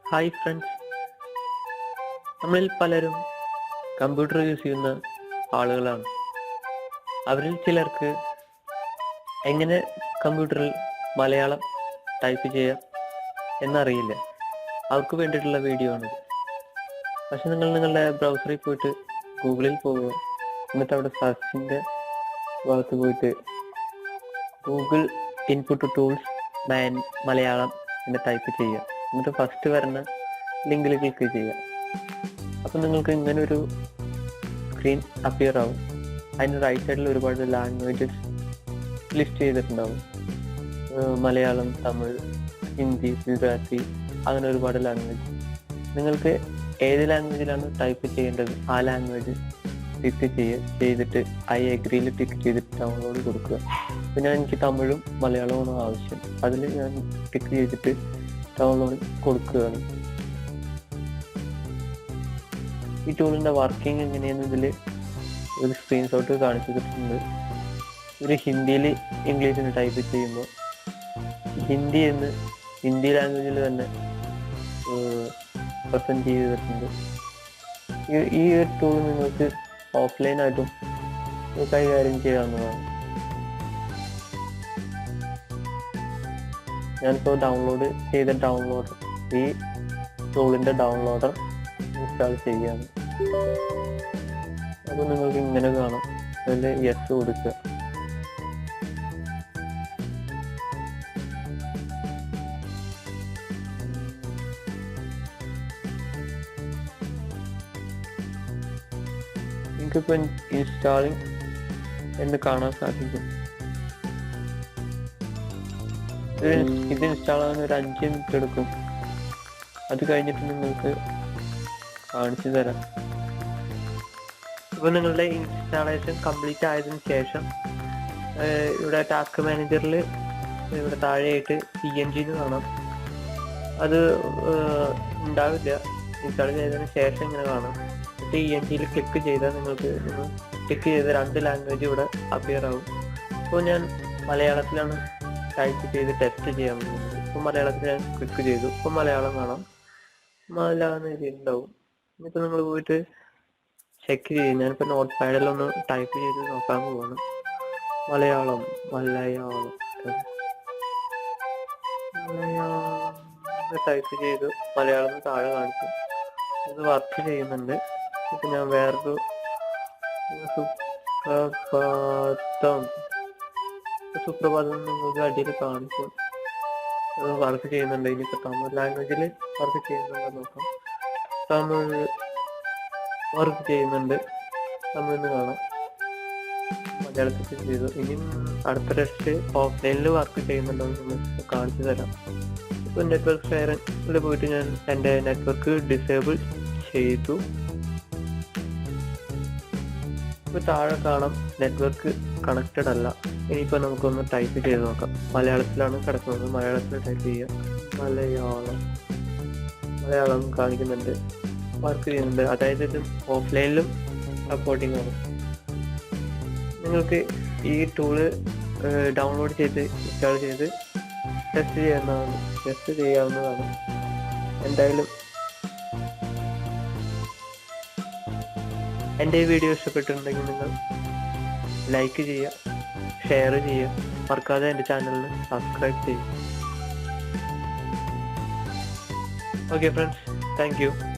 Hi friends, നമ്മളിൽ പലരും computer use ചെയ്യുന്ന ആളുകളാണ്. അവരിൽ ചിലർക്ക് എങ്ങനെ കമ്പ്യൂട്ടറിൽ മലയാളം ടൈപ്പ് ചെയ്യാം എന്നറിയില്ല. അവർക്ക് വേണ്ടിയിട്ടുള്ള വീഡിയോ ആണിത്. പക്ഷെ നിങ്ങൾ നിങ്ങളുടെ ബ്രൗസറിൽ പോയിട്ട് ഗൂഗിളിൽ പോവുക, എന്നിട്ട് അവിടെ സെർച്ചിൻ്റെ ഭാഗത്ത് പോയിട്ട് ഗൂഗിൾ ഇൻപുട്ട് ടൂൾസ് മലയാളം എന്ന് ടൈപ്പ് ചെയ്യുക. എന്നിട്ട് ഫസ്റ്റ് വരുന്ന ലിങ്കിൽ ക്ലിക്ക് ചെയ്യുക. അപ്പം നിങ്ങൾക്ക് ഇങ്ങനെ ഒരു സ്ക്രീൻ അപ്പിയർ ആവും. അതിന് റൈറ്റ് സൈഡിൽ ഒരുപാട് ലാംഗ്വേജസ് ലിസ്റ്റ് ചെയ്തിട്ടുണ്ടാവും. മലയാളം, തമിഴ്, ഹിന്ദി, ഗുജറാത്തി, അങ്ങനെ ഒരുപാട് ലാംഗ്വേജ്. നിങ്ങൾക്ക് ഏത് ലാംഗ്വേജിലാണ് ടൈപ്പ് ചെയ്യേണ്ടത് ആ ലാംഗ്വേജ് ടിക്ക് ചെയ്തിട്ട് ഐ അഗ്രിയിൽ ടിക്ക് ചെയ്തിട്ട് ഡൗൺലോഡ് കൊടുക്കുക. പിന്നെ എനിക്ക് തമിഴും മലയാളവുമാണ് ആവശ്യം. അതിൽ ഞാൻ ടിക്ക് ചെയ്തിട്ട് ഡൗൺലോഡ് കൊടുക്കുകയാണ്. ഈ ടൂളിൻ്റെ വർക്കിംഗ് എങ്ങനെയാണെന്ന് ഇതിൽ ഒരു സ്ക്രീൻഷോട്ട് കാണിച്ചിട്ടുണ്ട്. ഒരു ഹിന്ദിയിൽ ഇംഗ്ലീഷിന് ടൈപ്പ് ചെയ്യുമ്പോൾ ഹിന്ദി ലാംഗ്വേജിൽ തന്നെ പ്രസൻറ്റ് ചെയ്തിട്ടുണ്ട്. ഈ ഒരു ടൂൾ നിങ്ങൾക്ക് ഓഫ്ലൈനായിട്ടും കൈകാര്യം ചെയ്യാവുന്നതാണ്. ഞാനിപ്പോൾ ഡൗൺലോഡ് ചെയ്ത ഈ ടൂളിൻ്റെ ഡൗൺലോഡർ ഇൻസ്റ്റാൾ ചെയ്യുകയാണ്. അപ്പോൾ നിങ്ങൾക്ക് ഇങ്ങനെ കാണാം. അതിൽ യെസ് കൊടുക്കുക. എനിക്കിപ്പോൾ ഇൻസ്റ്റാളിങ് എന്ന് കാണാൻ സാധിക്കും. ഇത് ഇൻസ്റ്റാൾ ആകാൻ ഒരു 5 മിനിറ്റ് എടുക്കും. അത് കഴിഞ്ഞിട്ട് നിങ്ങൾക്ക് കാണിച്ചു തരാം. ഇപ്പോൾ നിങ്ങളുടെ ഇൻസ്റ്റാളേഷൻ കംപ്ലീറ്റ് ആയതിനു ശേഷം ഇവിടെ ടാസ്ക് മാനേജറിൽ ഇവിടെ താഴെയായിട്ട് PNG എന്ന് കാണാം. അത് ഉണ്ടാവില്ല. ഇൻസ്റ്റാൾ ചെയ്തതിന് ശേഷം ഇങ്ങനെ കാണാം. TNGയിൽ ക്ലിക്ക് ചെയ്താൽ നിങ്ങൾക്ക് ക്ലിക്ക് ചെയ്ത 2 ലാംഗ്വേജ് ഇവിടെ അപ്പിയർ ആവും. ഇപ്പോൾ ഞാൻ മലയാളത്തിലാണ് ടൈപ്പ് ചെയ്ത് ടെസ്റ്റ് ചെയ്യാൻ പോകുന്നത്. ഇപ്പോൾ മലയാളത്തിൽ ഞാൻ ക്ലിക്ക് ചെയ്തു. ഇപ്പോൾ മലയാളം കാണാം. മലയാളം എഴുതിയിട്ടുണ്ടാവും. എന്നിട്ട് നിങ്ങൾ പോയിട്ട് ചെക്ക് ചെയ്യും. ഞാനിപ്പോൾ നോട്ട് പാഡിലൊന്ന് ടൈപ്പ് ചെയ്ത് നോക്കാൻ പോവാണ്. മലയാളം ടൈപ്പ് ചെയ്തു. മലയാളം താഴെ കാണിച്ചു. ഇത് വർക്ക് ചെയ്യുന്നുണ്ട്. ഇപ്പം ഞാൻ വേറൊരു സുപ്രഭാതം നിങ്ങൾക്ക് അടിയിൽ കാണിക്കും. വർക്ക് ചെയ്യുന്നുണ്ട്. ഇനിയിപ്പോൾ തമിഴ് ലാംഗ്വേജിൽ വർക്ക് ചെയ്യുന്നുണ്ടോ നോക്കാം. തമിഴ് വർക്ക് ചെയ്യുന്നുണ്ട്. തമിഴിന് കാണാം. മലയാളത്തിൽ ചെയ്തു. ഇനി അടുത്ത ടെസ്റ്റ് ഓഫ്ലൈനിൽ വർക്ക് ചെയ്യുന്നുണ്ടോ എന്ന് കാണിച്ചു തരാം. ഇപ്പോൾ നെറ്റ്വർക്ക് ഷെയറിൽ പോയിട്ട് ഞാൻ എൻ്റെ നെറ്റ്വർക്ക് ഡിസേബിൾ ചെയ്തു. ഇപ്പോൾ താഴെ കാണാം നെറ്റ്വർക്ക് കണക്റ്റഡ് അല്ല. ഇനിയിപ്പോൾ നമുക്കൊന്ന് ടൈപ്പ് ചെയ്ത് നോക്കാം. മലയാളത്തിലാണ് കിടക്കുന്നത്. മലയാളത്തിൽ ടൈപ്പ് ചെയ്യുക. മലയാളം കാണിക്കുന്നുണ്ട്. വർക്ക് ചെയ്യുന്നുണ്ട്. അതായത് ഇത് ഓഫ്ലൈനിലും സപ്പോർട്ടിംഗ് ആണ്. നിങ്ങൾക്ക് ഈ ടൂള് ഡൗൺലോഡ് ചെയ്ത് ഇൻസ്റ്റാൾ ചെയ്ത് ടെസ്റ്റ് ചെയ്യാവുന്നതാണ്. എന്തായാലും എൻ്റെ ഈ വീഡിയോ ഇഷ്ടപ്പെട്ടിട്ടുണ്ടെങ്കിൽ നിങ്ങൾ ലൈക്ക് ചെയ്യുക, ഷെയർ ചെയ്യുക. മറക്കാതെ എൻ്റെ ചാനലിന് സബ്സ്ക്രൈബ് ചെയ്യുക. Okay friends, thank you.